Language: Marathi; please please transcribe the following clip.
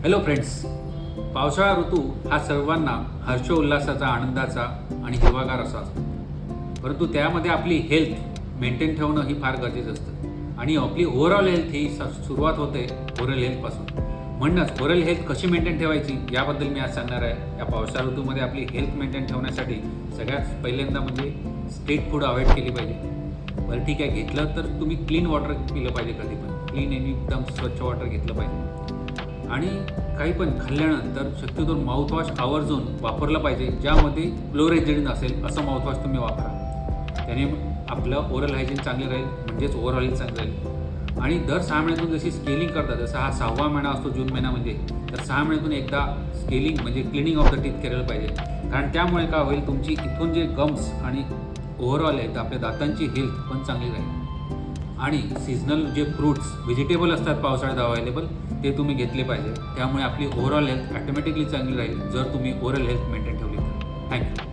हॅलो फ्रेंड्स, पावसाळा ऋतू हा सर्वांना हर्षोल्लासाचा, आनंदाचा आणि हिरवागार असा असतो. परंतु त्यामध्ये आपली हेल्थ मेंटेन ठेवणं ही फार गरजेचं असतं आणि आपली ओव्हरऑल हेल्थ ही सुरुवात होते ओरल हेल्थपासून. म्हणूनच ओरल हेल्थ कशी मेंटेन ठेवायची याबद्दल मी आज सांगणार आहे. या पावसाळा ऋतूमध्ये आपली हेल्थ मेंटेन ठेवण्यासाठी सगळ्यात पहिल्यांदा म्हणजे स्ट्रीट फूड अवॉइड केली पाहिजे. बरं ठीक आहे, घेतलं तर तुम्ही क्लीन वॉटर पिलं पाहिजे, कधी पण क्लीन आणि एकदम स्वच्छ वॉटर घेतलं पाहिजे. आणि काही पण खाल्ल्यानंतर शक्यतो माउथवॉश आवर्जून वापरलं पाहिजे, ज्यामध्ये क्लोरेजिन असेल असं माउथवॉश तुम्ही वापरा. त्याने आपलं ओरल हायजीन चांगलं राहील, म्हणजेच ओव्हरऑल चांगलं राहील. आणि दर 6 महिन्यातून जशी स्केलिंग करतात, जसा हा 6वा महिना असतो जून महिन्यामध्ये, तर 6 महिन्यातून एकदा स्केलिंग म्हणजे क्लिनिंग ऑफ द टीथ केलं पाहिजे. कारण त्यामुळे काय होईल, तुमची इथून जे गम्स आणि ओव्हरऑल आहेत आपल्या दातांची हेल्थ पण चांगली राहील. आणि सीझनल जे फ्रूट्स व्हेजिटेबल असतात पावसाळ्यात अवेलेबल, ते तुम्ही घेतले पाहिजे. त्यामुळे आपली ओव्हरऑल हेल्थ ऑटोमॅटिकली चांगली राहील जर तुम्ही ओरल हेल्थ मेंटेन ठेवली तर. थँक्यू.